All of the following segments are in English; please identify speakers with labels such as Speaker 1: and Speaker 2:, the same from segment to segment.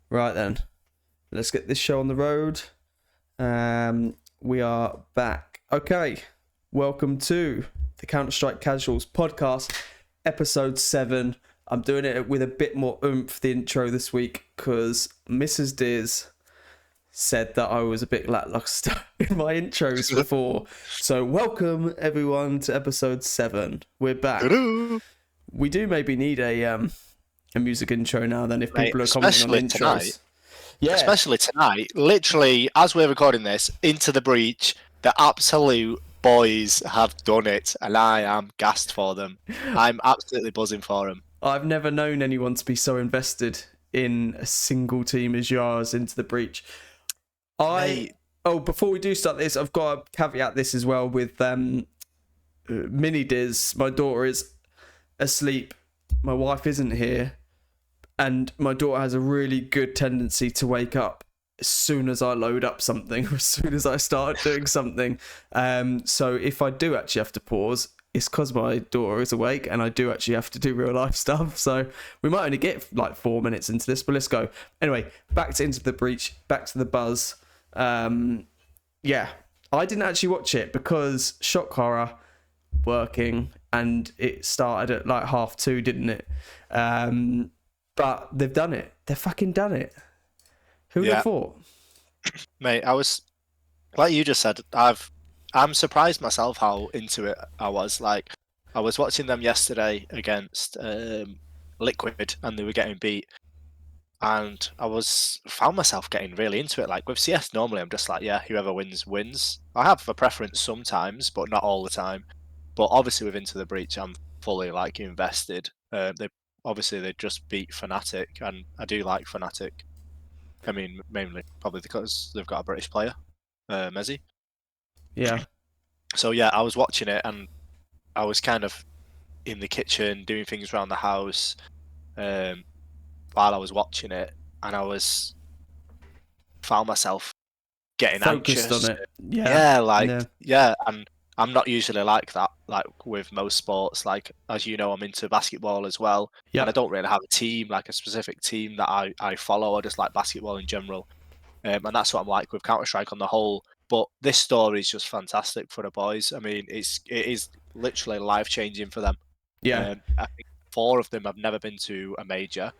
Speaker 1: Right then, let's get this show on the road. We are back. Okay, welcome to the Counter-Strike Casuals podcast, episode 7. I'm doing it with a bit more oomph, the intro this week, because Mrs. Diz said that I was a bit lackluster in my intros before. So welcome everyone to episode 7. We're back.
Speaker 2: Hello.
Speaker 1: We do maybe need a music intro now then if people are commenting on the intros.
Speaker 2: Tonight,
Speaker 1: yeah.
Speaker 2: Especially tonight, literally as we're recording this, Into the Breach, the absolute boys have done it and I am gassed for them. I'm absolutely buzzing for them.
Speaker 1: I've never known anyone to be so invested in a single team as yours, Into the Breach. Before we do start this, I've got to caveat this as well with Mini Diz. My daughter is asleep. My wife isn't here. And my daughter has a really good tendency to wake up as soon as I load up something, or as soon as I start doing something. So if I do actually have to pause, it's because my daughter is awake and I do actually have to do real life stuff. So we might only get like 4 minutes into this, but let's go. Anyway, back to Into the Breach, back to the buzz. Yeah, I didn't actually watch it because shock horror working and it started at like 2:30, didn't it? But they've done it. They've fucking done it. Who would have thought?
Speaker 2: Mate, I was, like you just said, I'm surprised myself how into it I was. Like, I was watching them yesterday against Liquid and they were getting beat. And I found myself getting really into it. Like with CS normally I'm just like, yeah, whoever wins, wins. I have a preference sometimes, but not all the time. But obviously with Into the Breach, I'm fully like invested. They just beat Fnatic, and I do like Fnatic. I mean, mainly probably because they've got a British player, Mezzy.
Speaker 1: Yeah.
Speaker 2: So yeah, I was watching it, and I was kind of in the kitchen doing things around the house while I was watching it, and found myself getting
Speaker 1: focused
Speaker 2: anxious.
Speaker 1: on it. Yeah,
Speaker 2: and I'm not usually like that, like with most sports. Like, as you know, I'm into basketball as well.
Speaker 1: Yep.
Speaker 2: And I don't really have a team, like a specific team that I follow. I just like basketball in general. And that's what I'm like with Counter-Strike on the whole. But this story is just fantastic for the boys. I mean, it is literally life-changing for them.
Speaker 1: Yeah.
Speaker 2: I think 4 of them have never been to a major.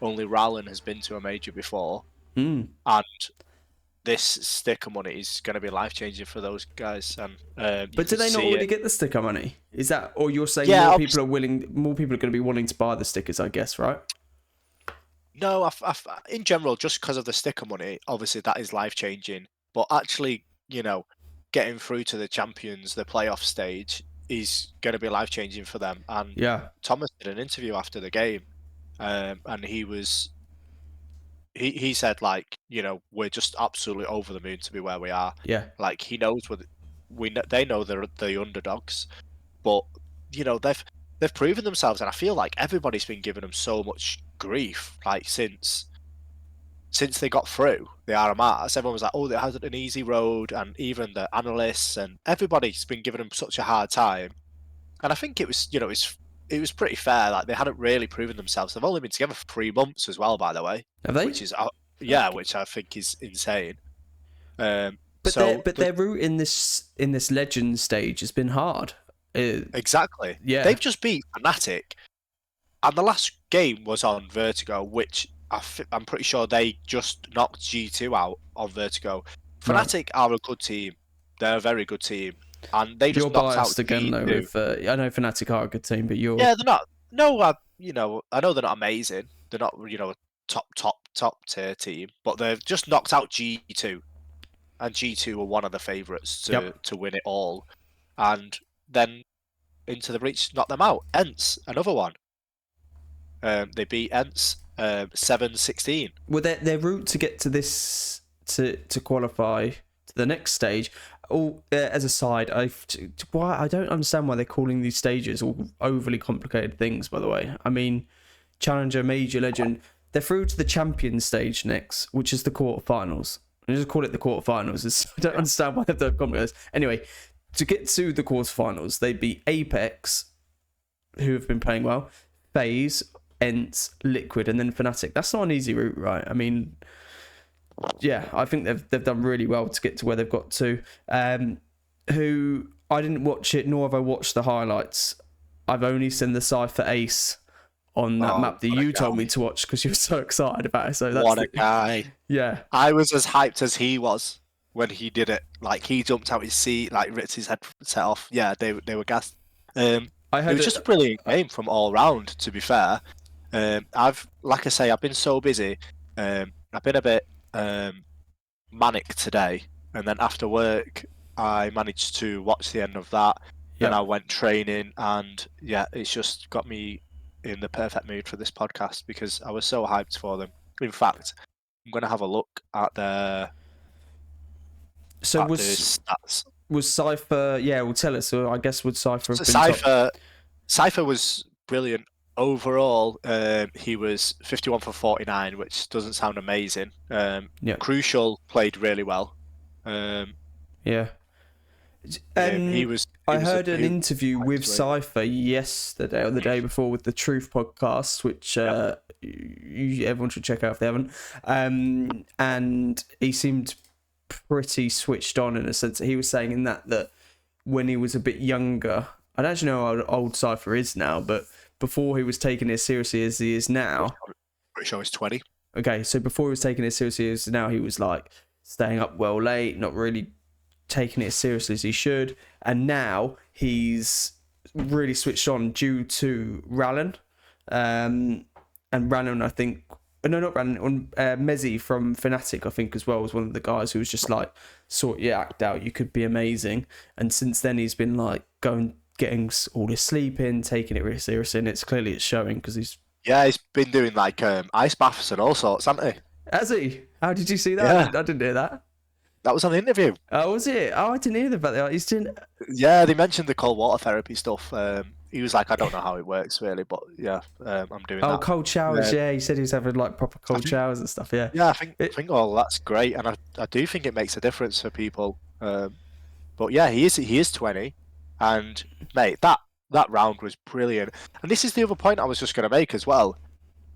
Speaker 2: Only Rowland has been to a major before. And this sticker money is going to be life-changing for those guys. And
Speaker 1: but do they not already get the sticker money? Is that, or you're saying more people are going to be wanting to buy the stickers, I guess, right?
Speaker 2: No, in general, just because of the sticker money, obviously that is life-changing. But actually, getting through to the champions, the playoff stage, is going to be life-changing for them. And
Speaker 1: yeah,
Speaker 2: Thomas did an interview after the game, and he said, like, we're just absolutely over the moon to be where we are.
Speaker 1: Yeah.
Speaker 2: Like, he knows they know they're the underdogs, but they've proven themselves, and I feel like everybody's been giving them so much grief, like since they got through the RMRs. Everyone was like, oh, they had an easy road, and even the analysts and everybody's been giving them such a hard time. And I think it was, it was pretty fair. Like, they hadn't really proven themselves. They've only been together for 3 months as well, by the way.
Speaker 1: Have they?
Speaker 2: Which is, which I think is insane.
Speaker 1: But their route in this legend stage has been hard.
Speaker 2: Exactly.
Speaker 1: Yeah.
Speaker 2: They've just beat Fnatic, and the last game was on Vertigo, which I'm pretty sure they just knocked G2 out on Vertigo. Fnatic are a good team. They're a very good team. And they just knocked out
Speaker 1: again, though. With I know Fnatic are a good team, but you're...
Speaker 2: Yeah, they're not. No, I know they're not amazing. They're not, a top tier team, but they've just knocked out G2, and G2 were one of the favourites to win it all. And then Into the Breach knocked them out. Ents, another one. They beat Ents 7-16.
Speaker 1: Well, their route to get to this to qualify to the next stage. As a side, I don't understand why they're calling these stages all overly complicated things. By the way, I mean, Challenger, Major, Legend. They're through to the champion stage next, which is the quarterfinals. I just call it the quarterfinals. I don't understand why they've done complicated. Anyway, to get to the quarterfinals, they beat Apex, who have been playing well, FaZe, Ents, Liquid, and then Fnatic. That's not an easy route, right? I mean, yeah, I think they've done really well to get to where they've got to. Who I didn't watch it, nor have I watched the highlights. I've only seen the Cypher Ace on that map that you told me to watch because you were so excited about it. So that's
Speaker 2: what a guy!
Speaker 1: Yeah,
Speaker 2: I was as hyped as he was when he did it. Like he jumped out his seat, like ripped his head set off. Yeah, they were gassed. It was just a brilliant game from all round. To be fair, like I say, I've been so busy. I've been a bit manic today, and then after work, I managed to watch the end of that. Then I went training, and yeah, it's just got me in the perfect mood for this podcast because I was so hyped for them. In fact, I'm going to have a look at their stats.
Speaker 1: Was Cypher? Yeah, well, tell us. So I guess would Cypher have been
Speaker 2: Cypher was brilliant overall. He was 51 for 49, which doesn't sound amazing. Crucial played really well.
Speaker 1: Yeah.
Speaker 2: He was.
Speaker 1: I heard an interview with Cypher yesterday or the day before with the Truth podcast, which everyone should check out if they haven't. And he seemed pretty switched on in a sense that he was saying in that when he was a bit younger, I don't actually know how old Cypher is now, but before he was taking it as seriously as he is now.
Speaker 2: Pretty sure he's 20.
Speaker 1: Okay, so before he was taking it as seriously as now, he was like staying up well late, not really taking it as seriously as he should, and now he's really switched on due to Rallen, and Rallen, I think, no, not Rallen, Mezzi from Fnatic, I think as well, was one of the guys who was just like, sort your act out, you could be amazing, and since then he's been like getting all his sleep in, taking it really seriously, and it's showing because he's
Speaker 2: been doing like ice baths and all sorts, hasn't he?
Speaker 1: Has he? How did you see that? I didn't hear that.
Speaker 2: That was on the interview.
Speaker 1: Oh, was it? Oh, I didn't hear about that. He's doing.
Speaker 2: Yeah, they mentioned the cold water therapy stuff. He was like, I don't know how it works really, but yeah, I'm doing that.
Speaker 1: Oh, cold showers. Yeah, he said he was having like proper cold showers and stuff. Yeah.
Speaker 2: Yeah, I think all that's great, and I do think it makes a difference for people. But yeah, he is 20, and mate, that round was brilliant. And this is the other point I was just going to make as well.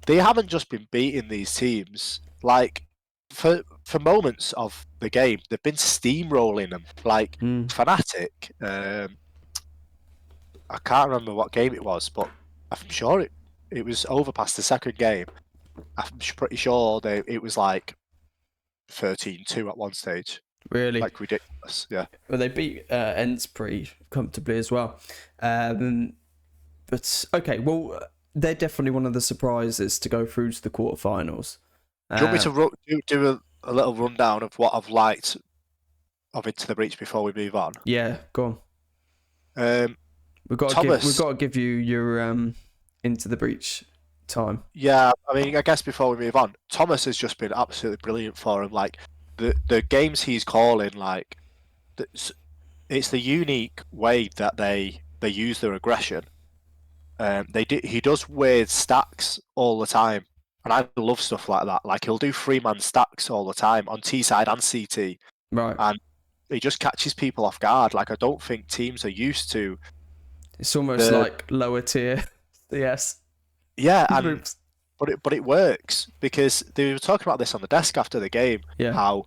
Speaker 2: They haven't just been beating these teams like. For moments of the game, they've been steamrolling them. Like Fnatic, I can't remember what game it was, but I'm sure it was over past the second game. I'm pretty sure it was like 13-2 at one stage.
Speaker 1: Really?
Speaker 2: Like ridiculous, yeah.
Speaker 1: Well, they beat Ents pretty comfortably as well. But okay, well, they're definitely one of the surprises to go through to the quarterfinals.
Speaker 2: Do you want me to do a little rundown of what I've liked of Into the Breach before we move on?
Speaker 1: Yeah, go on. We've got to give you your Into the Breach time.
Speaker 2: Yeah, I mean, I guess before we move on, Thomas has just been absolutely brilliant for him. Like the games he's calling, like it's the unique way that they use their aggression. He does weird stacks all the time. And I love stuff like that. Like he'll do 3-man stacks all the time on T side and CT.
Speaker 1: Right.
Speaker 2: And he just catches people off guard. Like I don't think teams are used to.
Speaker 1: It's almost like lower tier. Yes.
Speaker 2: Yeah, but it works because they were talking about this on the desk after the game.
Speaker 1: Yeah.
Speaker 2: How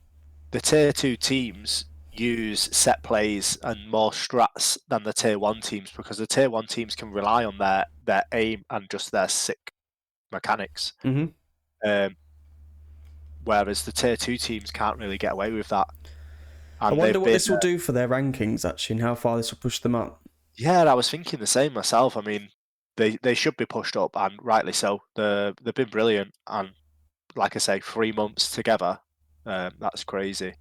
Speaker 2: the tier 2 teams use set plays and more strats than the tier 1 teams because the tier 1 teams can rely on their aim and just their sick mechanics. Whereas the tier 2 teams can't really get away with that. And
Speaker 1: I wonder what this will do for their rankings actually and how far this will push them up.
Speaker 2: Yeah, I was thinking the same myself. I mean, they should be pushed up, and rightly so. They've been brilliant, and like I say, 3 months together, that's crazy.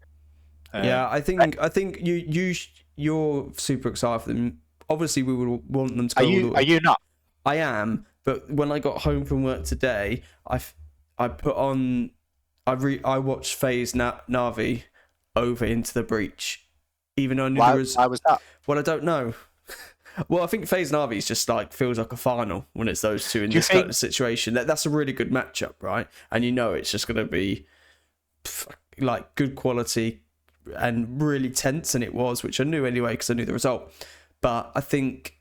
Speaker 1: Yeah, I think you're super excited for them. Obviously, we would want them to go.
Speaker 2: Are you not?
Speaker 1: I am, but when I got home from work today, I put on, I watched FaZe NAVI over Into the Breach, even though I knew there was.
Speaker 2: Why was that?
Speaker 1: Well, I don't know. Well, I think FaZe NAVI is just like feels like a final when it's those two in this kind of situation. That's a really good matchup, right? And you know it's just going to be like good quality and really tense, and it was, which I knew anyway because I knew the result. But I think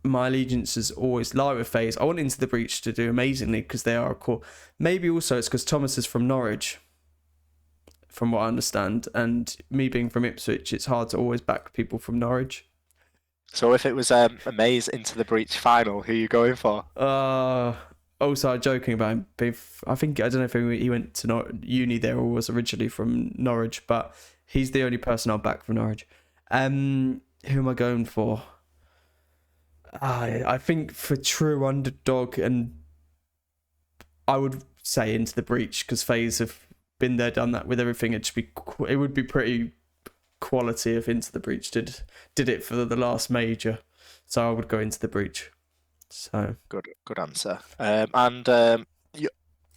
Speaker 1: my allegiances always lie with FaZe. I want Into the Breach to do amazingly because they are a core. Maybe also it's because Thomas is from Norwich, from what I understand, and me being from Ipswich, it's hard to always back people from Norwich.
Speaker 2: So if it was a Maze Into the Breach final, who are you going for?
Speaker 1: Also, joking about him. I think, I don't know if he went to uni there or was originally from Norwich, but he's the only person I'll back from Norwich. Who am I going for? I think for true underdog, and I would say Into the Breach because FaZe have been there, done that with everything. It would be pretty quality if Into the Breach did it for the last major. So I would go Into the Breach. So
Speaker 2: good answer. What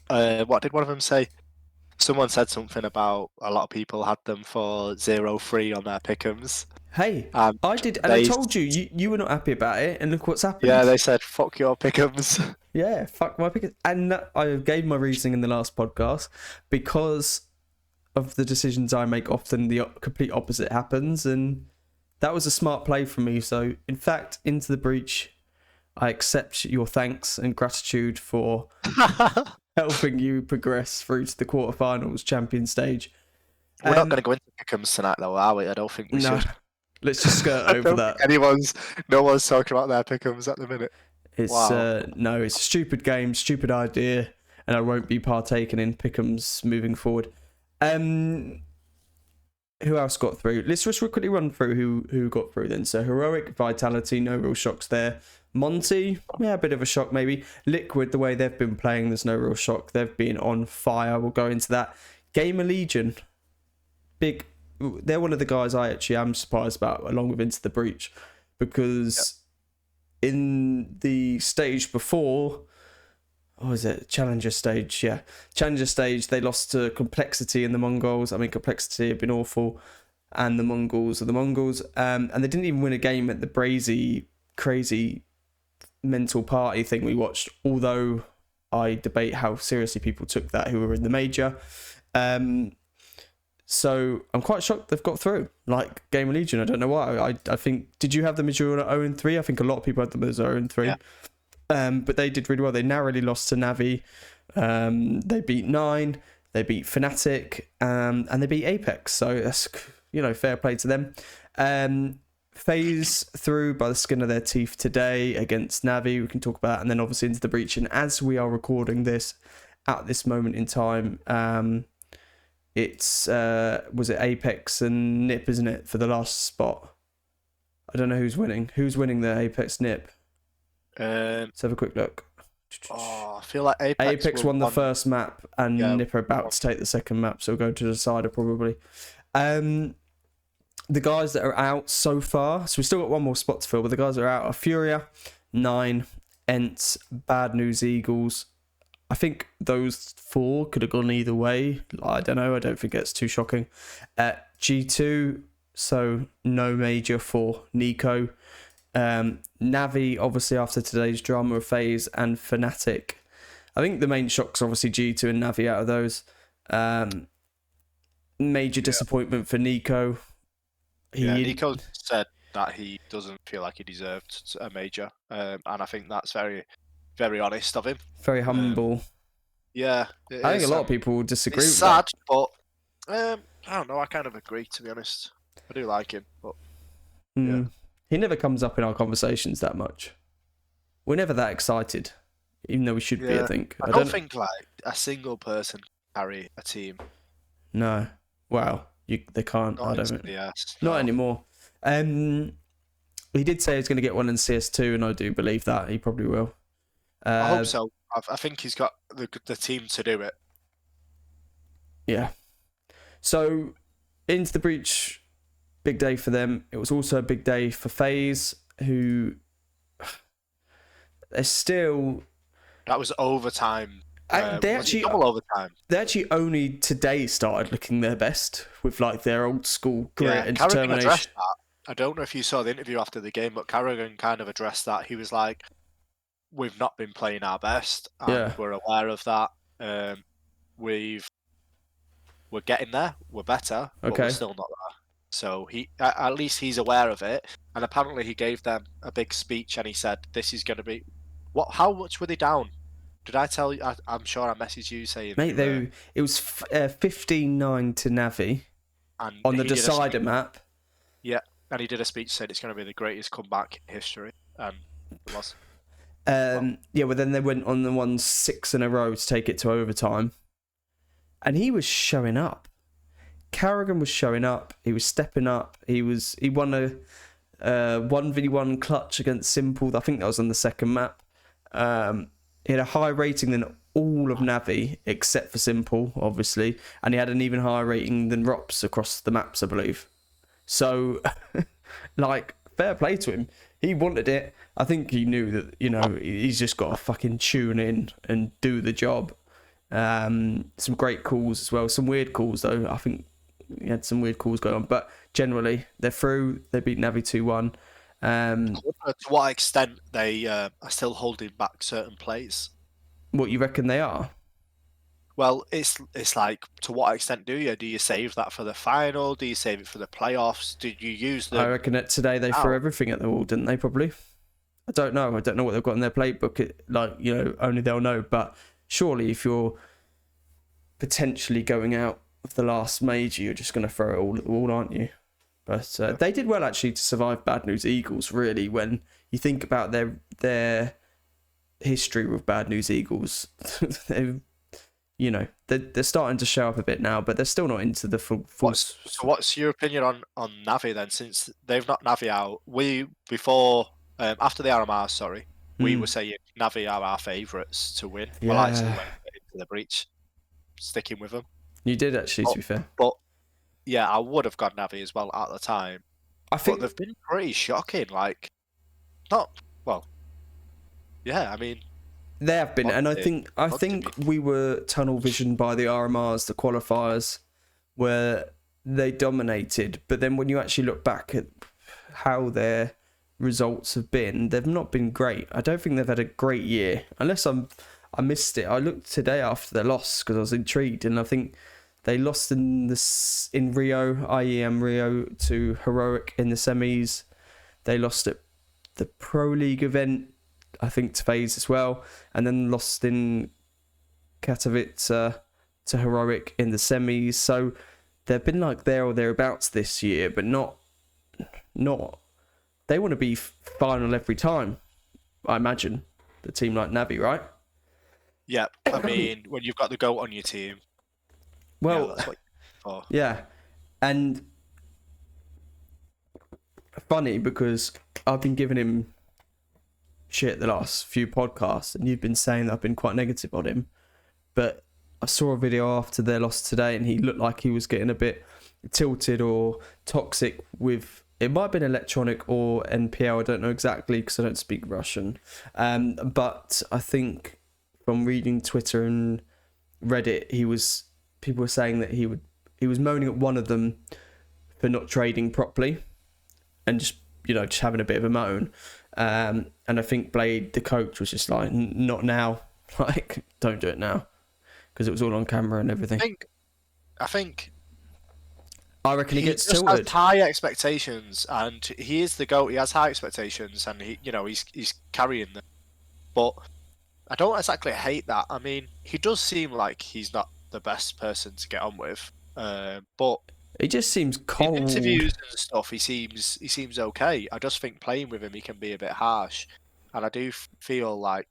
Speaker 2: did one of them say? Someone said something about a lot of people had them for 0-3 on their pick'ems.
Speaker 1: Hey, I did, and I told you were not happy about it, and look what's happened.
Speaker 2: Yeah, they said fuck your pick'ems.
Speaker 1: Yeah, fuck my pick'ems, and I gave my reasoning in the last podcast because of the decisions I make. Often the complete opposite happens, and that was a smart play from me. So, in fact, Into the Breach, I accept your thanks and gratitude for helping you progress through to the quarterfinals champion stage.
Speaker 2: We're not going to go into pick'ems tonight, though, are we? I don't think we should.
Speaker 1: Let's just skirt over that.
Speaker 2: No one's talking about their pick'ems at the minute.
Speaker 1: It's no, it's a stupid game, stupid idea, and I won't be partaking in pick'ems moving forward. Who else got through? Let's just quickly run through who got through then. So Heroic, Vitality, no real shocks there. Monty, yeah, a bit of a shock maybe. Liquid, the way they've been playing, there's no real shock. They've been on fire. We'll go into that. Gamer Legion, they're one of the guys I actually am surprised about, along with Into the Breach, because in the stage before, what was it? Challenger stage, yeah. Challenger stage, they lost to Complexity and the Mongols. I mean, Complexity have been awful, and the Mongols are the Mongols. And they didn't even win a game at the Brazy, crazy mental party thing we watched, although I debate how seriously people took that who were in the major. So I'm quite shocked they've got through. Like Gamer Legion, I don't know why. I think, did you have them as your 0-3? I think a lot of people had them as 0-3. Yeah. But they did really well. They narrowly lost to NAVI. They beat 9. They beat Fnatic. And they beat Apex. So that's, fair play to them. FaZe through by the skin of their teeth today against NAVI. We can talk about, and then obviously Into the Breach. And as we are recording this at this moment in time, it's was it Apex and NiP, isn't it, for the last spot? I don't know who's winning. Who's winning the Apex NiP? Let's have a quick look.
Speaker 2: I feel like
Speaker 1: Apex won the first map, and NiP are about to take the second map, so we'll go to the decider probably. The guys that are out so far, so we still got one more spot to fill, but the guys that are out are Furia, 9, Ents, Bad News Eagles. I think those 4 could have gone either way. I don't know. I don't think it's too shocking. G2, so no major for Nico. NAVI, obviously, after today's drama of FaZe and Fnatic. I think the main shocks are obviously G2 and NAVI out of those. Major disappointment for Nico.
Speaker 2: Nico said that he doesn't feel like he deserved a major. And I think that's very, very honest of him.
Speaker 1: Very humble.
Speaker 2: I
Speaker 1: think a lot of people disagree with
Speaker 2: that. It's sad, but I don't know. I kind of agree, to be honest. I do like him, but
Speaker 1: he never comes up in our conversations that much. We're never that excited, even though we should be, I think.
Speaker 2: I don't think like a single person can carry a team.
Speaker 1: No. Wow. They can't.
Speaker 2: Not
Speaker 1: Not anymore. He did say he's going to get one in CS2, and I do believe that. He probably will.
Speaker 2: I hope so. I think he's got the team to do it.
Speaker 1: Yeah. So, Into the Breach, big day for them. It was also a big day for FaZe, who they're still...
Speaker 2: That was overtime.
Speaker 1: They actually
Speaker 2: double overtime.
Speaker 1: They actually only today started looking their best with like their old school grit and determination.
Speaker 2: Addressed that. I don't know if you saw the interview after the game, but Carrigan kind of addressed that. He was like, "We've not been playing our best, and we're aware of that. We're getting there. We're better, but we're still not there." So at least he's aware of it. And apparently he gave them a big speech and he said, "This is going to be what? How much were they down? Did I tell you? I'm sure I messaged you saying
Speaker 1: Mate, it was 15-9 to NAVI
Speaker 2: and
Speaker 1: on the
Speaker 2: he did a
Speaker 1: decider map.
Speaker 2: Yeah, and he did a speech saying it's going to be the greatest comeback in history, and it was.
Speaker 1: Yeah, well, then they went on and won 6 in a row to take it to overtime. And he was showing up. Carrigan was showing up. He was stepping up. He won a 1v1 clutch against Simple. I think that was on the second map. He had a higher rating than all of NAVI, except for Simple, obviously. And he had an even higher rating than Rops across the maps, I believe. So, like, fair play to him. He wanted it. I think he knew that, you know, he's just got to fucking tune in and do the job. Some great calls as well. Some weird calls, though. I think he had some weird calls going on. But generally, they're through. They beat NAVI 2-1.
Speaker 2: To what extent they are still holding back certain plays?
Speaker 1: What, you reckon they are?
Speaker 2: Well, it's like, to what extent do you? Do you save that for the final? Do you save it for the playoffs? Did you use them?
Speaker 1: I reckon that today they threw everything at the wall, didn't they, probably? I don't know. I don't know what they've got in their playbook. Only they'll know. But surely if you're potentially going out of the last major, you're just going to throw it all at the wall, aren't you? But they did well, actually, to survive Bad News Eagles, really, when you think about their history with Bad News Eagles. They're starting to show up a bit now, but they're still not into the full.
Speaker 2: So what's your opinion on NAVI then? Since they've knocked NAVI out, after the RMR, we were saying NAVI are our favourites to win.
Speaker 1: Yeah.
Speaker 2: Well, I still went into the breach, sticking with them.
Speaker 1: You did, actually, to be fair.
Speaker 2: But yeah, I would have gone NAVI as well at the time.
Speaker 1: I think
Speaker 2: they've been pretty shocking.
Speaker 1: They have been, and I think we were tunnel visioned by the RMRs, the qualifiers, where they dominated. But then when you actually look back at how their results have been, they've not been great. I don't think they've had a great year, unless I missed it. I looked today after their loss because I was intrigued, and I think they lost in Rio, IEM Rio, to Heroic in the semis. They lost at the Pro League event, I think, to FaZe as well, and then lost in Katowice to Heroic in the semis. So they've been like there or thereabouts this year, but not. They want to be final every time, I imagine. The team like NAVI, right?
Speaker 2: Yeah, I mean, when you've got the GOAT on your team.
Speaker 1: Well,
Speaker 2: that's what you're for.
Speaker 1: Yeah, and funny because I've been giving him shit the last few podcasts, and you've been saying that I've been quite negative on him, but I saw a video after their loss today and he looked like he was getting a bit tilted or toxic with, it might have been Electronic or NPL, I don't know exactly because I don't speak Russian, but I think from reading Twitter and Reddit, people were saying that he was moaning at one of them for not trading properly and just having a bit of a moan. And I think Blade, the coach, was just like, not now. Like, don't do it now. Because it was all on camera and everything. I reckon he gets tilted.
Speaker 2: He has high expectations, and he is the GOAT. He has high expectations, and he's carrying them. But I don't exactly hate that. I mean, he does seem like he's not the best person to get on with. But
Speaker 1: he just seems cold.
Speaker 2: In interviews and stuff, he seems okay. I just think playing with him, he can be a bit harsh, and I do feel like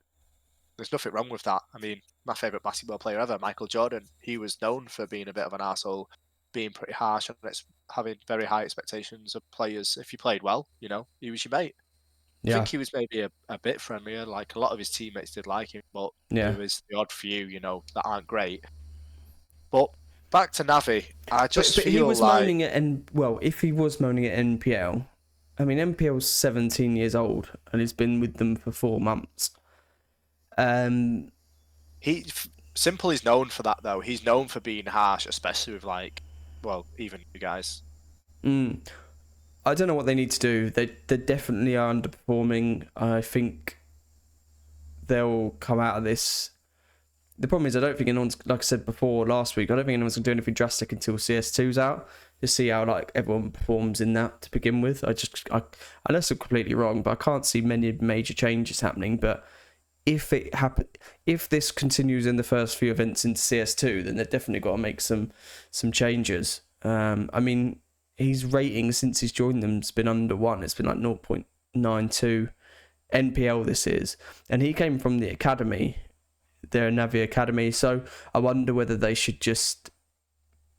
Speaker 2: there's nothing wrong with that. I mean, my favourite basketball player ever, Michael Jordan, he was known for being a bit of an arsehole, being pretty harsh, and having very high expectations of players. If you played well, he was your mate. Yeah. I think he was maybe a bit friendlier. Like, a lot of his teammates did like him, but there was the odd few, that aren't great. But back to NAVI, I just feel
Speaker 1: he was
Speaker 2: like...
Speaker 1: moaning at if he was moaning at NPL, I mean, NPL's 17 years old and he's been with them for 4 months.
Speaker 2: Simple is known for that, though. He's known for being harsh, especially with, even you guys.
Speaker 1: I don't know what they need to do. They definitely are underperforming. I think they'll come out of this the problem is I don't think anyone's, like I said before last week, I don't think anyone's going to do anything drastic until CS2's out. Just see how like everyone performs in that to begin with. Unless I'm completely wrong, but I can't see many major changes happening. But if this continues in the first few events into CS2, then they've definitely got to make some changes. I mean, his rating since he's joined them has been under 1. It's been like 0.92 NPL this is, and he came from the academy, their NAVI academy. So I wonder whether they should just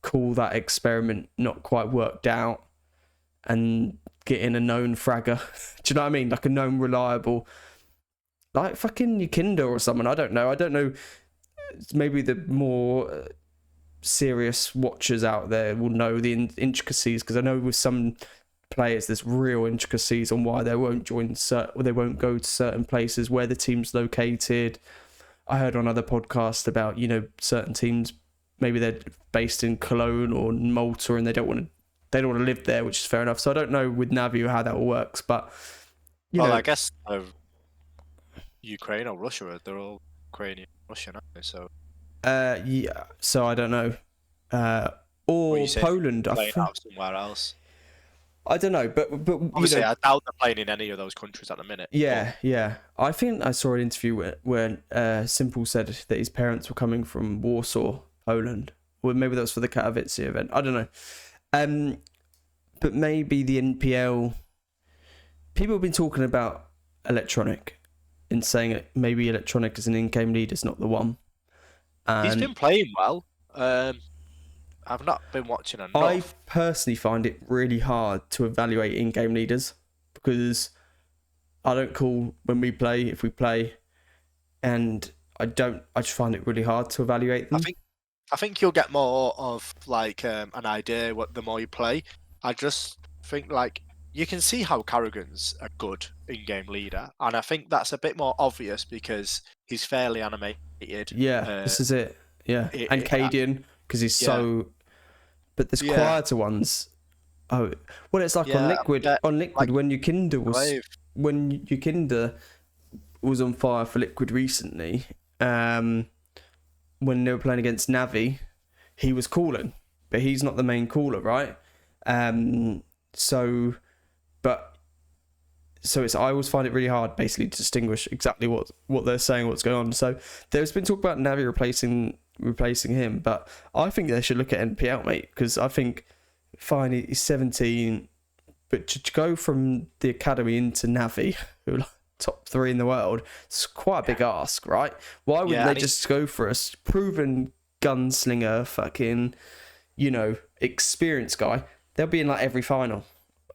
Speaker 1: call that experiment not quite worked out and get in a known fragger. Do you know what I mean? Like a known reliable, like fucking Yukinda or someone. I don't know. Maybe the more serious watchers out there will know the intricacies, because I know with some players there's real intricacies on why they won't they won't go to certain places, where the team's located. I heard on other podcasts about, you know, certain teams, maybe they're based in Cologne or Malta and they don't want to live there, which is fair enough. So I don't know with Navi how that all works, but
Speaker 2: I guess Ukraine or Russia, they're all Ukrainian, Russian, aren't they? So
Speaker 1: yeah. So I don't know. Or Poland.
Speaker 2: Playing out somewhere else.
Speaker 1: I don't know, but
Speaker 2: obviously, I doubt they're playing in any of those countries at the minute.
Speaker 1: Yeah, yeah. I think I saw an interview where Simple said that his parents were coming from Warsaw, Poland. Or maybe that was for the Katowice event. I don't know. But maybe the NPL. People have been talking about Electronic and saying that maybe Electronic as an in-game leader is not the one.
Speaker 2: He's been playing well. I've not been watching enough.
Speaker 1: I personally find it really hard to evaluate in-game leaders, because I don't call when we play, if we play, and I just find it really hard to evaluate them.
Speaker 2: I think you'll get more of like an idea the more you play. I just think like you can see how Carrigan's a good in-game leader, and I think that's a bit more obvious because he's fairly animated.
Speaker 1: Yeah, this is it. Yeah, and Cadian, because he's so. But there's quieter ones. Oh, well, it's like on Liquid. On Liquid, like, when Yukinda was on fire for Liquid recently, when they were playing against Navi, he was calling, but he's not the main caller, right? So it's, I always find it really hard basically to distinguish exactly what they're saying, what's going on. So there's been talk about Navi replacing him, but I think they should look at NPL, mate, because I think fine, he's 17, but to go from the academy into Navi, who are like top 3 in the world, it's quite a big ask, right? Why wouldn't they just go for a proven gunslinger, fucking, you know, experienced guy? They'll be in like every final,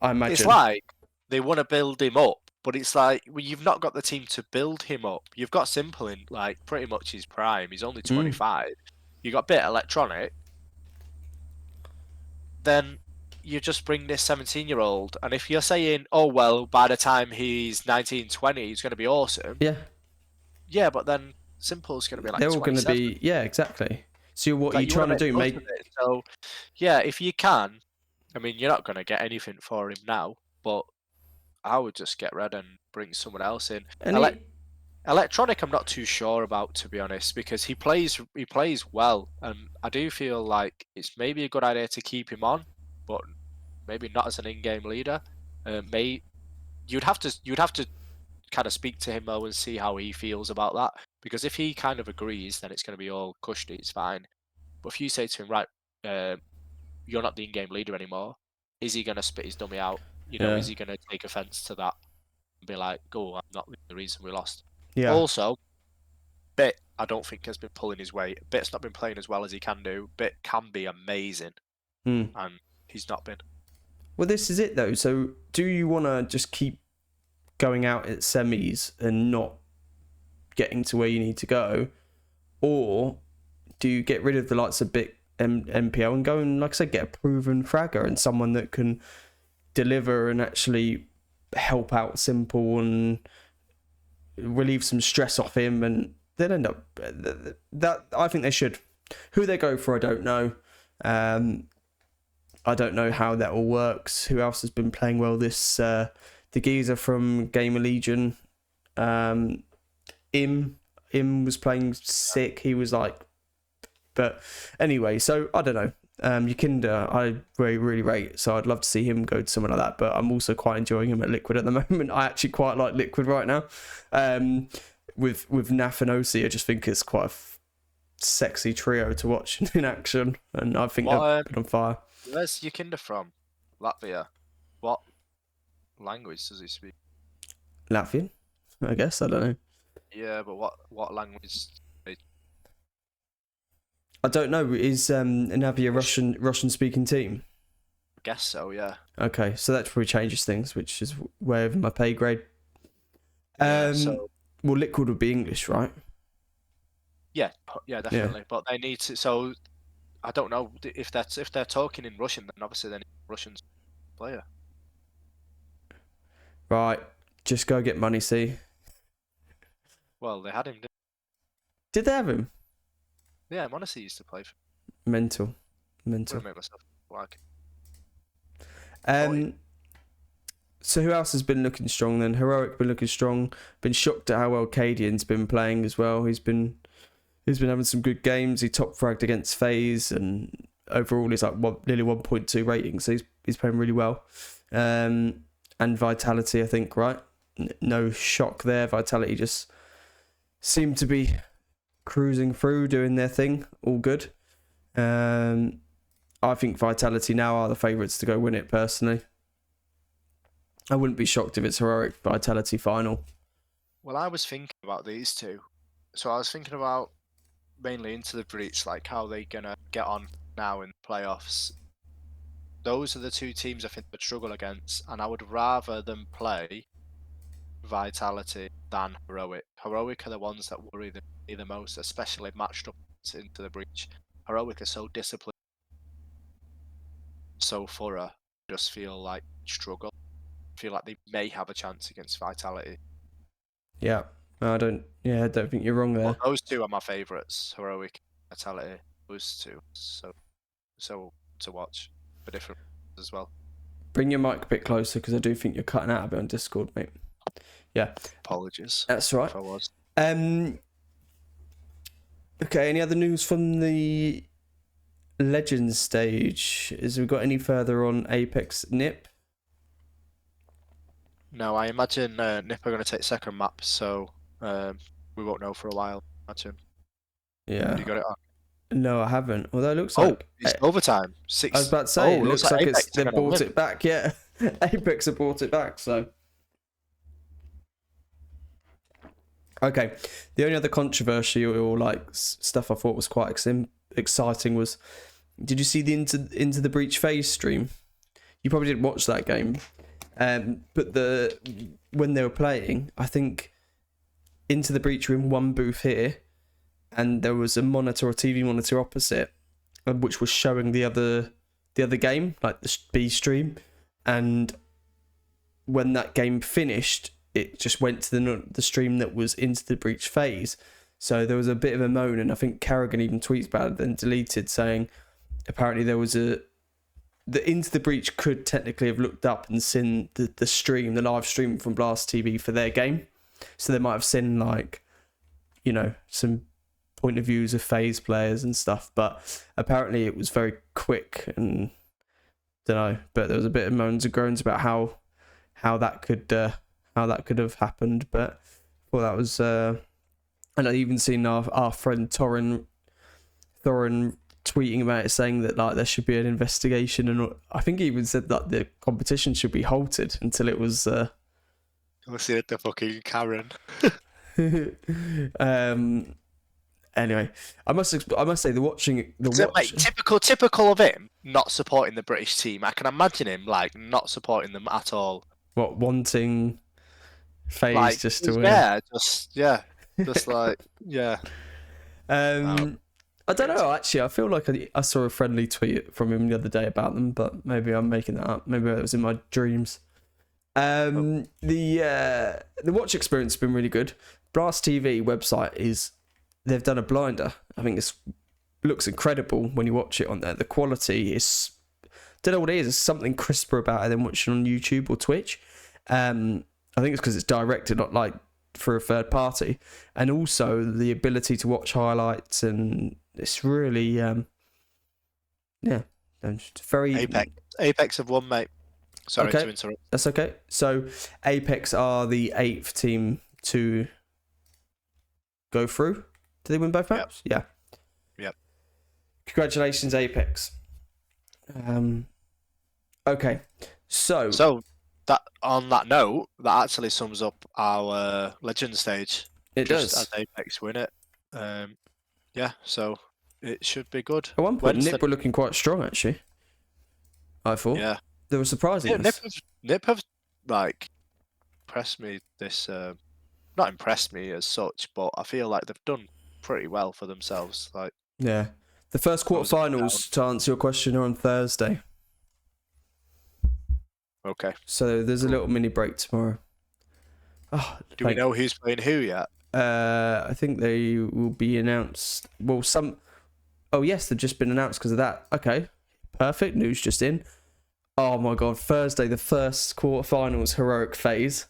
Speaker 1: I imagine.
Speaker 2: It's like they want to build him up, but it's like, well, you've not got the team to build him up. You've got Simple in like pretty much his prime. He's only 25. You got a bit Electronic. Then you just bring this 17-year-old, and if you're saying, oh well, by the time he's 19, 20, he's going to be awesome. Yeah, but then Simple's going to be like, they're all going to be,
Speaker 1: exactly. So what are you trying to do, mate?
Speaker 2: So yeah, if you can, I mean, you're not going to get anything for him now, but I would just get rid and bring someone else in. Electronic, I'm not too sure about, to be honest, because he plays well, and I do feel like it's maybe a good idea to keep him on, but maybe not as an in-game leader. You'd have to kind of speak to him though and see how he feels about that, because if he kind of agrees, then it's going to be all cushy, it's fine. But if you say to him, right, you're not the in-game leader anymore, is he going to spit his dummy out? You know, is he going to take offense to that and be like, "Go, I'm not the reason we lost." Yeah. Also, Bit, I don't think has been pulling his weight. Bit's not been playing as well as he can do. Bit can be amazing, and he's not been.
Speaker 1: Well, this is it though. So, do you want to just keep going out at semis and not getting to where you need to go, or do you get rid of the likes of Bit MPL and go and, like I said, get a proven fragger and someone that can deliver and actually help out Simple and relieve some stress off him, and they'll end up that I think they should. Who they go for, I don't know. I don't know how that all works. Who else has been playing well this the geezer from Gamer Legion, him was playing sick. He was like, but anyway, so I don't know. Yakinda, I really rate, so I'd love to see him go to someone like that. But I'm also quite enjoying him at Liquid at the moment. I actually quite like Liquid right now. With NAF and OC, I just think it's quite a sexy trio to watch in action, and I think they've been on fire.
Speaker 2: Where's Yakinda from? Latvia. What language does he speak?
Speaker 1: Latvian, I guess. I don't know.
Speaker 2: Yeah, but what language?
Speaker 1: I don't know. Is NAVI a Russian speaking team?
Speaker 2: I guess so. Yeah.
Speaker 1: Okay, so that probably changes things, which is way over my pay grade. Well, Liquid would be English, right?
Speaker 2: Yeah, definitely. Yeah. But they need to. So I don't know if they're talking in Russian, then obviously they need a Russian player.
Speaker 1: Right, just go get money. See.
Speaker 2: Well, they had him.
Speaker 1: Did they have him?
Speaker 2: Yeah, Monacy used to play for.
Speaker 1: Mental.
Speaker 2: I'm gonna make myself like.
Speaker 1: So who else has been looking strong then? Heroic been looking strong. Been shocked at how well Cadian's been playing as well. He's been having some good games. He top fragged against FaZe, and overall he's like nearly 1.2 rating, so he's playing really well. And Vitality, I think, right? No shock there. Vitality just seemed to be cruising through, doing their thing, all good. I think Vitality now are the favourites to go win it, personally. I wouldn't be shocked if it's Heroic Vitality final.
Speaker 2: Well, I was thinking about these two. So I was thinking about mainly Into the Breach, like how they gonna get on now in the playoffs. Those are the two teams I think they'd struggle against, and I would rather them play Vitality than Heroic. Heroic are the ones that worry me the most, especially matched up Into the Breach. Heroic are so disciplined, so thorough. I just feel like struggle. I feel like they may have a chance against Vitality.
Speaker 1: Yeah, I don't think you're wrong there.
Speaker 2: Well, those two are my favourites, Heroic, Vitality. Those two, so to watch for different as well.
Speaker 1: Bring your mic a bit closer, because I do think you're cutting out a bit on Discord, mate. Yeah.
Speaker 2: Apologies.
Speaker 1: That's right.
Speaker 2: If I was.
Speaker 1: Okay, any other news from the Legends stage? Has we got any further on Apex NIP?
Speaker 2: No, I imagine NIP are going to take second map, so we won't know for a while, I imagine.
Speaker 1: Yeah.
Speaker 2: Have you got it on?
Speaker 1: No, I haven't. Although it looks like...
Speaker 2: it's overtime. 6.
Speaker 1: I was about to say, it looks like they bought it back, yeah. Apex have bought it back, so... Okay, the only other controversy or like stuff I thought was quite exciting was, did you see the Into the Breach FaZe stream? You probably didn't watch that game, but when they were playing, I think Into the Breach were in one booth here, and there was a monitor or TV monitor opposite, which was showing the other game, like the B stream, and when that game finished, it just went to the stream that was Into the Breach FaZe. So there was a bit of a moan, and I think Carrigan even tweets about it, then deleted, saying apparently there was the Into the Breach could technically have looked up and seen the live stream from Blast TV for their game. So they might have seen, like, you know, some point of views of FaZe players and stuff, but apparently it was very quick, and don't know, but there was a bit of moans and groans about how that could have happened. But well, that was and I even seen our friend Thorin tweeting about it, saying that like there should be an investigation, and I think he even said that the competition should be halted until it was
Speaker 2: Let's see the fucking Karen.
Speaker 1: Anyway, I must say
Speaker 2: typical of him not supporting the British team. I can imagine him like not supporting them at all.
Speaker 1: What, wanting FaZe
Speaker 2: like,
Speaker 1: just to win?
Speaker 2: Just like yeah.
Speaker 1: I don't know, actually. I feel like I saw a friendly tweet from him the other day about them, but maybe I'm making that up. Maybe it was in my dreams. The watch experience has been really good. Blast TV website they've done a blinder. I think it looks incredible when you watch it on there. The quality is, don't know what it is. There's something crisper about it than watching on YouTube or Twitch. I think it's because it's directed, not like for a third party, and also the ability to watch highlights, and it's really and very
Speaker 2: Apex have won, mate. Sorry to interrupt.
Speaker 1: That's okay. So Apex are the 8th team to go through. Did they win both maps?
Speaker 2: Yep.
Speaker 1: Yeah.
Speaker 2: Yep.
Speaker 1: Congratulations, Apex. Okay. So
Speaker 2: that on that note, that actually sums up our legend stage.
Speaker 1: It
Speaker 2: just
Speaker 1: does.
Speaker 2: As Apex win it. So it should be good.
Speaker 1: At one point, Nip were looking quite strong, actually. I thought.
Speaker 2: Yeah.
Speaker 1: They were surprising.
Speaker 2: Nip have like impressed me this not impressed me as such, but I feel like they've done pretty well for themselves. Like,
Speaker 1: yeah. The first quarterfinals, to answer your question, are on Thursday.
Speaker 2: Okay.
Speaker 1: So there's a little mini break tomorrow. Oh,
Speaker 2: do we know who's playing who yet?
Speaker 1: I think they will be announced. Well, oh yes, they've just been announced because of that. Okay, perfect news just in. Oh my god, Thursday, the first quarterfinals heroic phase.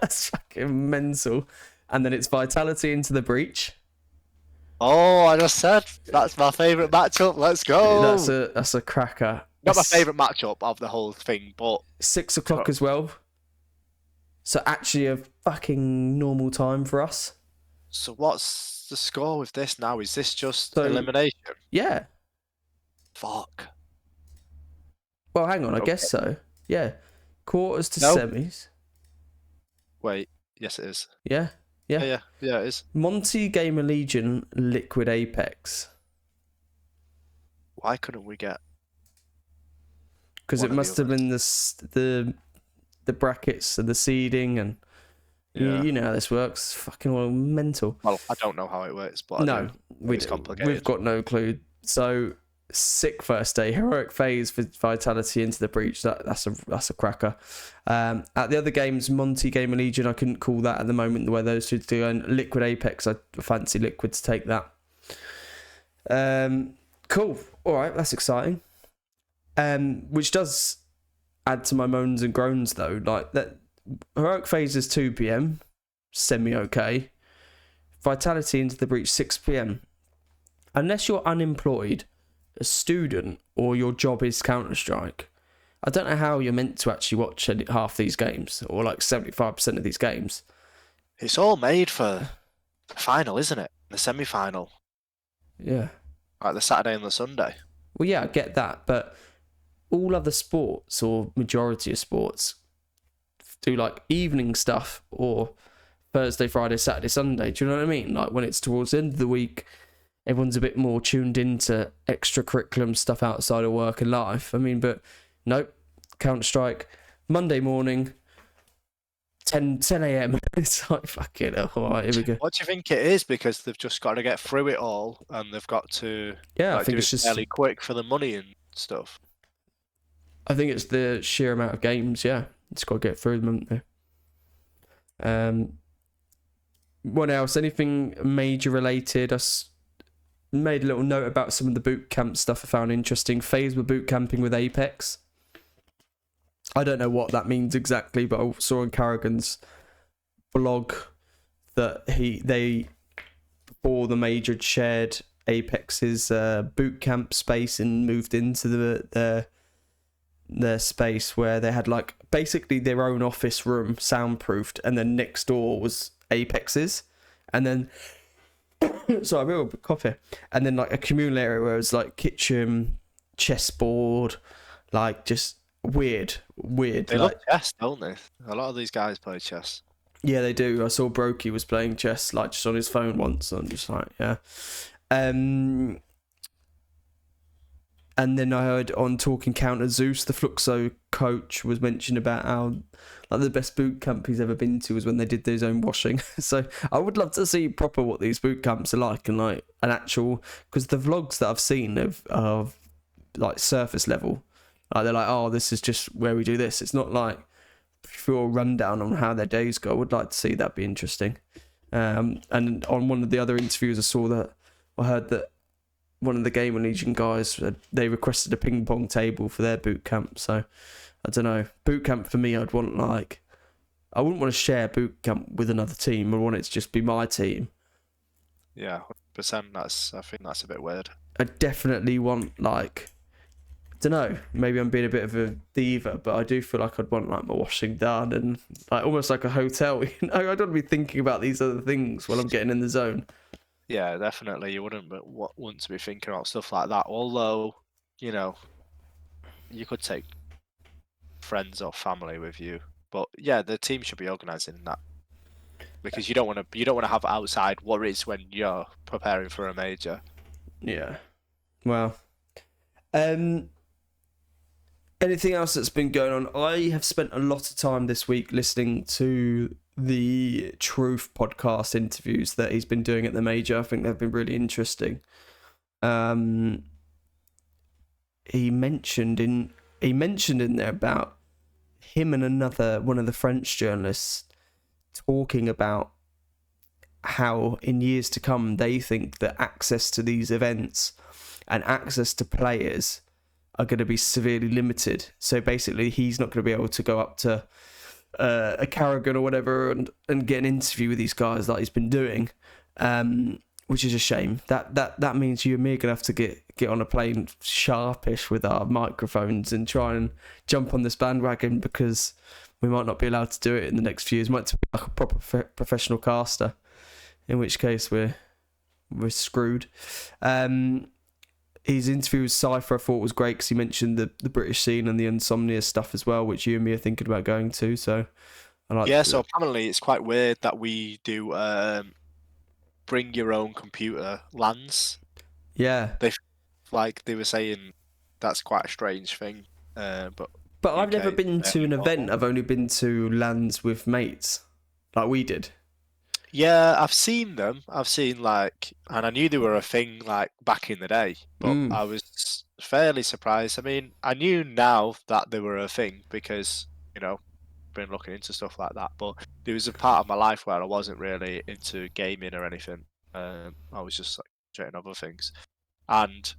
Speaker 1: That's fucking mental. And then it's Vitality into the breach.
Speaker 2: Oh, I just said that's my favourite matchup. Let's go.
Speaker 1: That's a cracker.
Speaker 2: Not my favourite matchup of the whole thing, but
Speaker 1: 6 o'clock as well. So actually a fucking normal time for us.
Speaker 2: So what's the score with this now? Is this just elimination?
Speaker 1: Yeah.
Speaker 2: Fuck.
Speaker 1: Well, hang on, I guess so. Yeah. Quarters to semis.
Speaker 2: Wait, yes it is.
Speaker 1: Yeah.
Speaker 2: Yeah, it is.
Speaker 1: Monty, Gamer Legion, Liquid, Apex.
Speaker 2: Why couldn't we get?
Speaker 1: Because it must have been the brackets and the seeding, and you know how this works. Fucking mental.
Speaker 2: Well, I don't know how it works, but it's complicated.
Speaker 1: We've got no clue. So sick first day, heroic phase for Vitality into the breach. That's a cracker. At the other games, Monty, Gamer Legion, I couldn't call that at the moment where those two do, and Liquid, Apex, I fancy Liquid to take that. Cool. All right, that's exciting. Which does add to my moans and groans though. Like that, heroic phase is 2 p.m, semi okay. Vitality into the breach 6 p.m. Unless you're unemployed, a student, or your job is Counter-Strike, I don't know how you're meant to actually watch half these games, or like 75% of these games.
Speaker 2: It's all made for the final, isn't it? The semi-final.
Speaker 1: Yeah.
Speaker 2: Like the Saturday and the Sunday.
Speaker 1: Well, yeah, I get that, but all other sports, or majority of sports, do like evening stuff, or Thursday, Friday, Saturday, Sunday. Do you know what I mean? Like when it's towards the end of the week, everyone's a bit more tuned into extracurriculum stuff outside of work and life. I mean, but nope, Counter-Strike, Monday morning, 10 a.m. It's like, fucking hell, all right, here we go.
Speaker 2: What do you think it is? Because they've just got to get through it all, and they've got to
Speaker 1: I think it's just
Speaker 2: fairly quick for the money and stuff.
Speaker 1: I think it's the sheer amount of games, yeah. It's got to get through them, haven't they? What else? Anything major related? I made a little note about some of the boot camp stuff I found interesting. FaZe were boot camping with Apex. I don't know what that means exactly, but I saw on Carrigan's blog that they before the major shared Apex's boot camp space and moved into their space where they had like basically their own office room, soundproofed, and then next door was Apex's, and then sorry, a bit of coffee, and then like a communal area where it was like kitchen, chessboard, like just weird.
Speaker 2: They
Speaker 1: like,
Speaker 2: love chess, don't they? A lot of these guys play chess.
Speaker 1: Yeah, they do. I saw Brokey was playing chess like just on his phone once, and I'm just like, yeah. And then I heard on Talking Counter, Zeus, the Fluxo coach, was mentioning about how like the best boot camp he's ever been to was when they did their own washing. So I would love to see proper what these boot camps are like, and like an actual, because the vlogs that I've seen of like surface level, like they're like, oh, this is just where we do this. It's not like full rundown on how their days go. I would like to see that. Be interesting. And on one of the other interviews, I heard that one of the Gamer Legion guys, they requested a ping pong table for their boot camp. So I don't know, boot camp for me, I'd want like I wouldn't want to share boot camp with another team. I want it to just be my team.
Speaker 2: Yeah, 100%. I think that's a bit weird.
Speaker 1: I definitely want, like, I don't know, maybe I'm being a bit of a diva, but I do feel like I'd want, like, my washing done and, like, almost like a hotel. You know, I don't want to be thinking about these other things while I'm getting in the zone.
Speaker 2: Yeah, definitely. You wouldn't want to be thinking about stuff like that. Although, you know, you could take friends or family with you, but yeah, the team should be organising that because you don't want to have outside worries when you're preparing for a major.
Speaker 1: Yeah. Well, anything else that's been going on? I have spent a lot of time this week listening to the Truth podcast interviews that he's been doing at the major. I think they've been really interesting. He mentioned in there about him and one of the French journalists talking about how in years to come they think that access to these events and access to players are going to be severely limited. So basically he's not going to be able to go up to a Carrigan or whatever and get an interview with these guys like he's been doing, which is a shame. That means you and me are going to have to get on a plane sharpish with our microphones and try and jump on this bandwagon because we might not be allowed to do it in the next few years. Might be like a proper professional caster, in which case we're screwed. His interview with Cypher I thought was great because he mentioned the British scene and the Insomnia stuff as well, which you and me are thinking about going to. So I like.
Speaker 2: Yeah, so apparently it's quite weird that we do bring your own computer LANs.
Speaker 1: Yeah.
Speaker 2: They were saying that's quite a strange thing. But
Speaker 1: I've never been to an event. I've only been to LANs with mates, like we did.
Speaker 2: Yeah, I've seen them. I've seen and I knew they were a thing back in the day, but I was fairly surprised. I mean, I knew now that they were a thing because, been looking into stuff like that, but there was a part of my life where I wasn't really into gaming or anything. I was just doing other things. And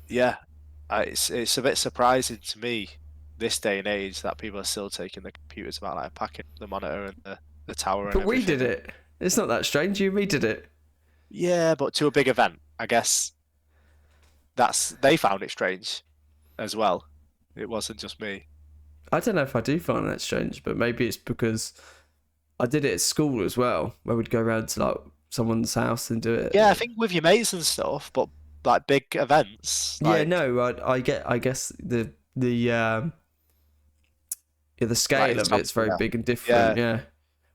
Speaker 2: yeah, it's a bit surprising to me this day and age that people are still taking the computers about packing the monitor and the tower.
Speaker 1: But we did it. It's not that strange. You and me did it.
Speaker 2: Yeah, but to a big event, I guess they found it strange as well. It wasn't just me.
Speaker 1: I don't know if I do find that strange, but maybe it's because I did it at school as well, where we'd go around to someone's house and do it.
Speaker 2: Yeah, I think with your mates and stuff, but big events.
Speaker 1: Yeah, no, I guess the scale of it's very big and different. Yeah.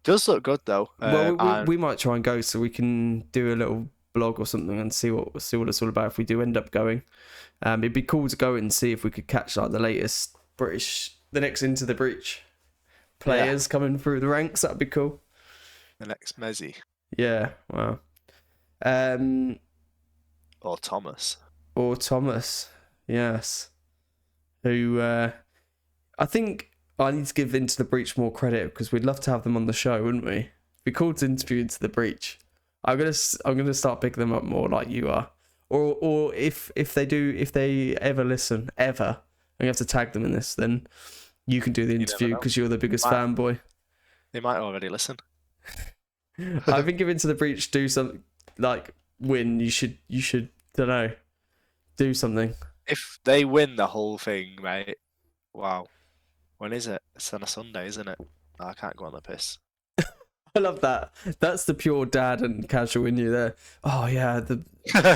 Speaker 2: Does look good though.
Speaker 1: Well, we might try and go so we can do a little blog or something and see what it's all about if we do end up going. It'd be cool to go and see if we could catch the latest the next Into the Breach players coming through the ranks. That'd be cool.
Speaker 2: The next Messi.
Speaker 1: Yeah. Wow.
Speaker 2: Or Thomas.
Speaker 1: Yes. Who I think I need to give Into the Breach more credit because we'd love to have them on the show, wouldn't we? It'd be cool to interview Into the Breach. I'm gonna start picking them up more like you are, or if they ever listen and you have to tag them in this, then you can do the interview because you're the biggest fanboy.
Speaker 2: They might already listen.
Speaker 1: I think if Into the Breach do something win, you should don't know, do something.
Speaker 2: If they win the whole thing, mate, wow. When is it? It's on a Sunday, isn't it? No, I can't go on the piss.
Speaker 1: I love that. That's the pure dad and casual in you there. Oh yeah, the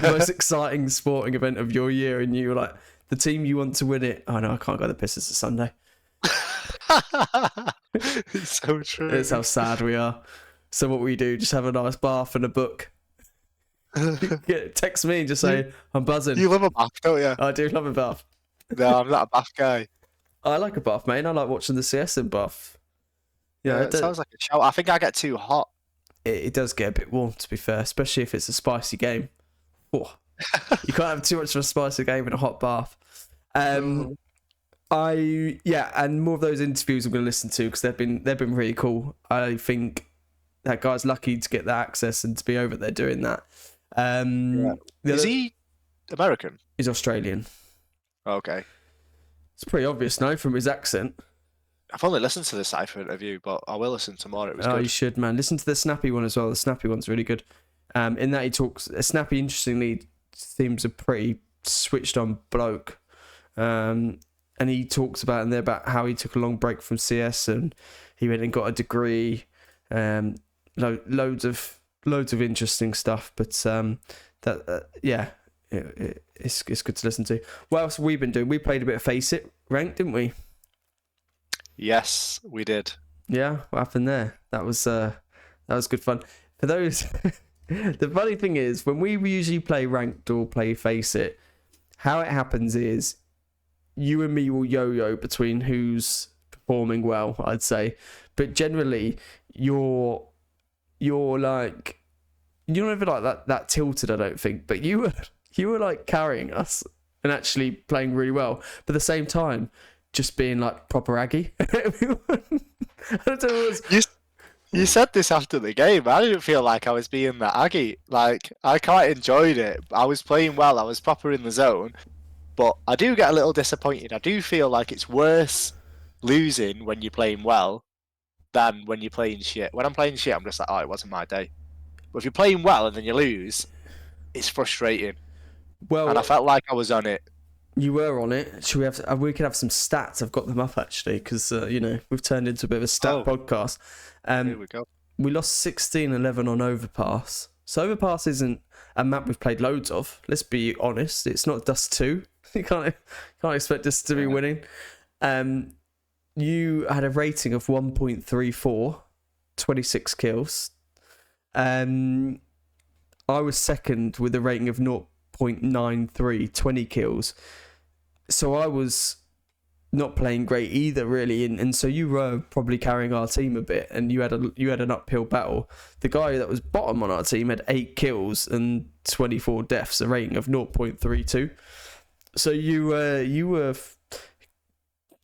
Speaker 1: most exciting sporting event of your year, and you were the team you want to win it. Oh no, I can't go on the piss. It's a Sunday.
Speaker 2: It's so true.
Speaker 1: That's how sad we are. So what we do, just have a nice bath and a book. Text me and just say, I'm buzzing.
Speaker 2: You love a bath, don't you?
Speaker 1: I do love a bath.
Speaker 2: No, I'm not a bath guy.
Speaker 1: I like a bath, mate. I like watching the CS in bath.
Speaker 2: Yeah, it sounds like a shower. I think I get too hot.
Speaker 1: It does get a bit warm, to be fair, especially if it's a spicy game. Oh, you can't have too much of a spicy game in a hot bath. And more of those interviews I'm going to listen to because they've been really cool. I think that guy's lucky to get that access and to be over there doing that.
Speaker 2: Is he American?
Speaker 1: He's Australian.
Speaker 2: Okay.
Speaker 1: It's pretty obvious now from his accent.
Speaker 2: I've only listened to the Cypher interview, but I will listen to more. It was
Speaker 1: Oh,
Speaker 2: good.
Speaker 1: you should, man. Listen to the Snappy one as well. The Snappy one's really good. In that he talks, Snappy interestingly seems a pretty switched on bloke. And he talks about in there about how he took a long break from CS and he went and got a degree. Loads of interesting stuff. But it's good to listen to. What else have we been doing? We played a bit of Face It ranked, didn't we?
Speaker 2: Yes, we did.
Speaker 1: Yeah, what happened there? That was good fun. For those, the funny thing is when we usually play ranked or play Face It, how it happens is you and me will yo-yo between who's performing well, I'd say, but generally you're like you're never like that tilted, I don't think, but you were like carrying us and actually playing really well, but at the same time just being like proper aggy. I don't know what it was.
Speaker 2: You said this after the game. I didn't feel like I was being that aggy. Like, I quite enjoyed it. I was playing well. I was proper in the zone. But I do get a little disappointed. I do feel like it's worse losing when you're playing well than when you're playing shit. When I'm playing shit, I'm just like, oh, it wasn't my day. But if you're playing well and then you lose, it's frustrating.
Speaker 1: Well,
Speaker 2: and I felt like I was on it.
Speaker 1: You were on it. Should we have? We could have some stats. I've got them up actually because we've turned into a bit of a stat podcast.
Speaker 2: Here we go.
Speaker 1: We lost 16-11 on Overpass. So Overpass isn't a map we've played loads of. Let's be honest. It's not Dust 2. You can't expect us to be winning. You had a rating of 1.34, 26 kills. I was second with a rating of 0.93, 20 kills. So I was not playing great either, really, and so you were probably carrying our team a bit, and you had an uphill battle. The guy that was bottom on our team had 8 kills and 24 deaths, a rating of 0.32. So you were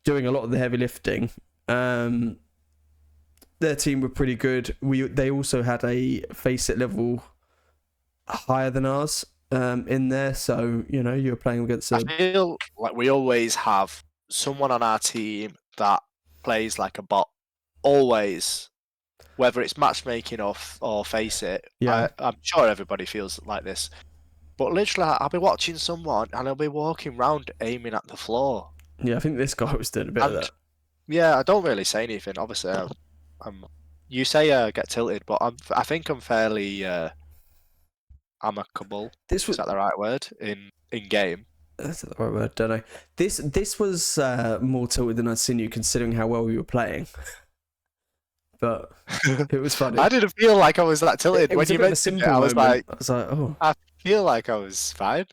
Speaker 1: doing a lot of the heavy lifting. Their team were pretty good. They also had a Face It level higher than ours in there, so you were playing against.
Speaker 2: I feel like we always have someone on our team that plays like a bot, always, whether it's matchmaking or Face It.
Speaker 1: Yeah,
Speaker 2: I'm sure everybody feels like this, but literally, I'll be watching someone and I'll be walking around aiming at the floor.
Speaker 1: Yeah, I think this guy was doing a bit of that.
Speaker 2: Yeah, I don't really say anything. Obviously, you say get tilted, but I think I'm fairly amicable. Is that the right word in game?
Speaker 1: That's the right word, don't know. This was more tilted than I'd seen you, considering how well we were playing. But it was funny.
Speaker 2: I didn't feel like I was that tilted.
Speaker 1: When you mentioned it, I was like, oh.
Speaker 2: I feel like I was fine.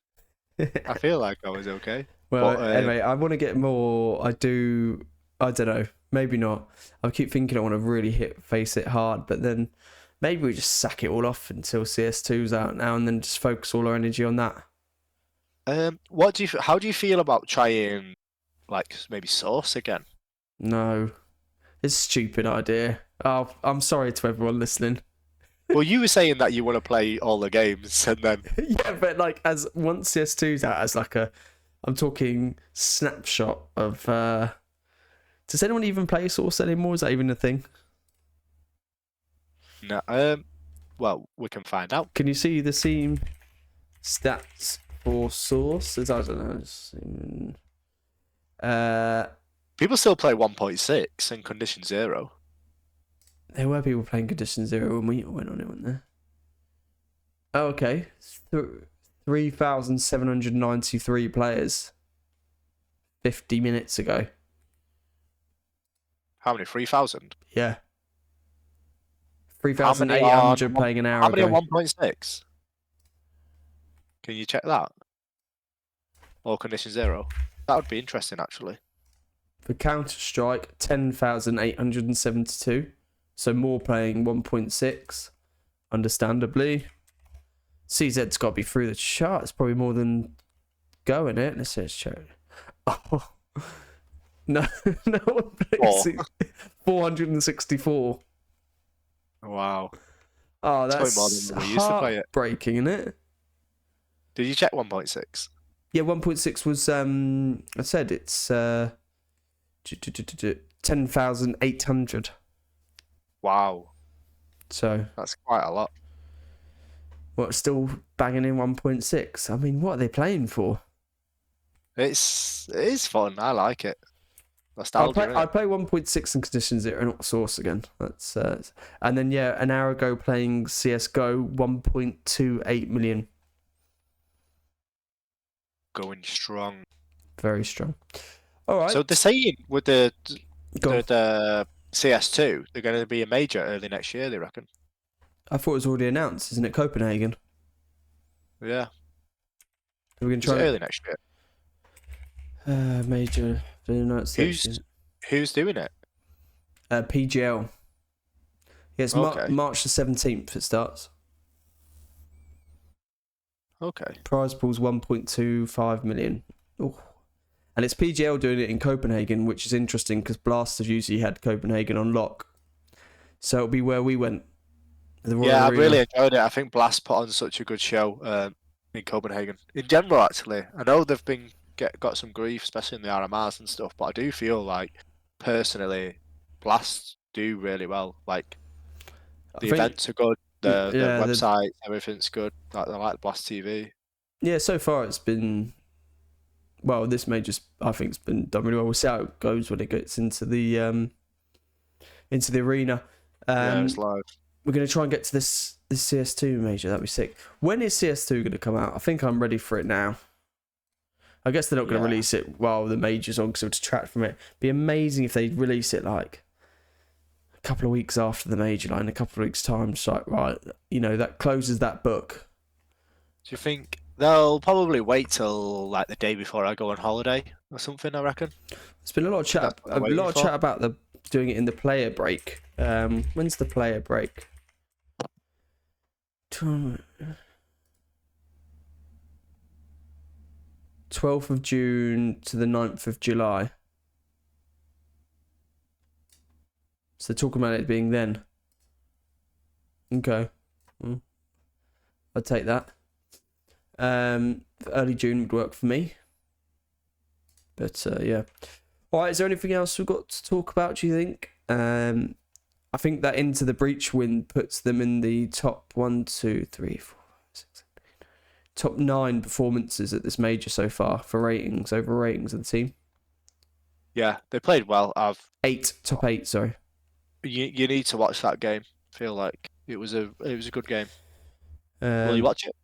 Speaker 2: I feel like I was okay.
Speaker 1: Well, anyway, I want to get more. I don't know. Maybe not. I keep thinking I want to really Face It hard, but then maybe we just sack it all off until CS2's out now, and then just focus all our energy on that.
Speaker 2: How do you feel about trying, like, maybe Source again?
Speaker 1: No, it's a stupid idea. Oh, I'm sorry to everyone listening.
Speaker 2: Well, you were saying that you want to play all the games, and then
Speaker 1: yeah, but like as once CS2's out, as like I'm talking snapshot of. Does anyone even play Source anymore? Is that even a thing?
Speaker 2: No. Well, we can find out.
Speaker 1: Can you see the team stats for Source? I don't know.
Speaker 2: People still play 1.6 and Condition 0.
Speaker 1: There were people playing Condition 0 when we went on it, weren't there? Oh, okay. 3,793 players 50 minutes ago.
Speaker 2: How many? 3,000?
Speaker 1: Yeah. 3,800 playing an hour ago.
Speaker 2: How many are 1.6? Can you check that? Or Condition 0? That would be interesting, actually.
Speaker 1: For Counter-Strike, 10,872. So more playing 1.6, understandably. CZ's got to be through the charts. Probably more than Go in it. Let's check. Oh. No one plays 464.
Speaker 2: Wow.
Speaker 1: Oh, that's
Speaker 2: more than we used to play it.
Speaker 1: Breaking, isn't it?
Speaker 2: Did you check 1.6?
Speaker 1: Yeah, 1.6 was I said it's 10,800.
Speaker 2: Wow,
Speaker 1: So
Speaker 2: that's quite a lot.
Speaker 1: what? Still banging in 1.6. I mean, what are they playing for?
Speaker 2: It is fun. I like it. Nostalgia.
Speaker 1: I'd play 1.6 in conditions that are not source again. That's and then an hour ago playing CSGO 1.28 million.
Speaker 2: Going strong.
Speaker 1: Very strong. All right.
Speaker 2: So they're saying with the
Speaker 1: Go on.
Speaker 2: the CS2, they're going to be a major early next year. They reckon.
Speaker 1: I thought it was already announced, isn't it? Copenhagen.
Speaker 2: Yeah.
Speaker 1: We're going to
Speaker 2: Is it
Speaker 1: try
Speaker 2: early next year.
Speaker 1: major for the United States.
Speaker 2: Who's doing it?
Speaker 1: PGL. Yeah, it's
Speaker 2: Okay.
Speaker 1: March the 17th it starts.
Speaker 2: Okay.
Speaker 1: Prize pool's 1.25 million. Ooh. And it's PGL doing it in Copenhagen, which is interesting because Blasters usually had Copenhagen on lock. So it'll be where we went. The Royal
Speaker 2: Yeah, I
Speaker 1: Arena.
Speaker 2: really enjoyed it. I think Blast put on such a good show in Copenhagen. In general, actually, I know they've got some grief, especially in the RMRs and stuff, but I do feel like, personally, Blast do really well. Like, the events are good, the website, everything's good. Like, I like Blast TV.
Speaker 1: Yeah, so far it's been... Well, this major, I think, it's been done really well. We'll see how it goes when it gets into the arena.
Speaker 2: Yeah, it's live.
Speaker 1: We're going to try and get to this CS2 major. That'd be sick. When is CS2 going to come out? I think I'm ready for it now. I guess they're not going to release it while the major's on because it'll detract from it. Be amazing if they release it like a couple of weeks after the major, like in a couple of weeks' time. It's like, right, that closes that book.
Speaker 2: Do you think they'll probably wait till like the day before I go on holiday or something? I reckon.
Speaker 1: There's been a lot of chat. Chat about doing it in the player break. When's the player break? 12th of June to the 9th of July. So they're talking about it being then. Okay. I'd take that. Early June would work for me. But yeah. Alright, is there anything else we've got to talk about, do you think? I think that Into the Breach win puts them in the top top 9 performances at this major so far for ratings, over ratings of the team.
Speaker 2: Yeah, they played well.
Speaker 1: Top 8, sorry.
Speaker 2: You need to watch that game. I feel like it was a good game. Will you watch it?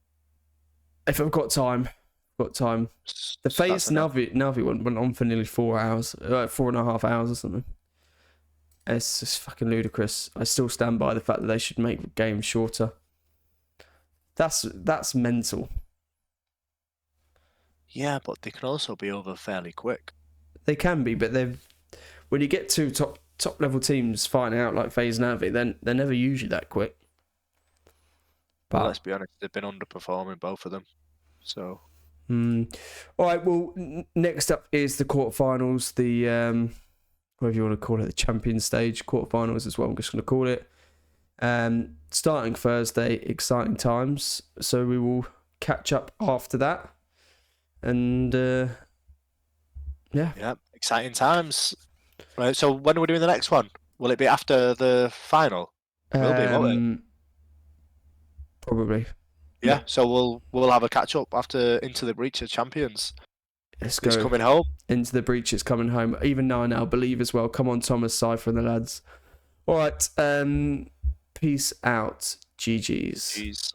Speaker 1: If I've got time. The FaZe NAVI one went on for nearly 4 hours, 4.5 hours or something. It's just fucking ludicrous. I still stand by the fact that they should make games shorter. That's mental.
Speaker 2: Yeah, but they can also be over fairly quick.
Speaker 1: They can be, but when you get to top level teams fighting out like FaZe NAVI, then they're never usually that quick.
Speaker 2: But let's be honest, they've been underperforming, both of them. So.
Speaker 1: All right. Well, next up is the quarterfinals. The whatever you want to call it, the champion stage quarterfinals is what I'm just going to call it. Starting Thursday, exciting times. So we will catch up after that. And yeah,
Speaker 2: exciting times. Right. So when are we doing the next one? Will it be after the final? Will be, won't it?
Speaker 1: Probably.
Speaker 2: Yeah. So we'll have a catch up after Into the Breach of Champions.
Speaker 1: Let's go.
Speaker 2: It's coming home.
Speaker 1: Into the Breach is coming home. Even now, believe as well. Come on, Thomas, Cypher and the lads. All right. Peace out. GG's.
Speaker 2: Jeez.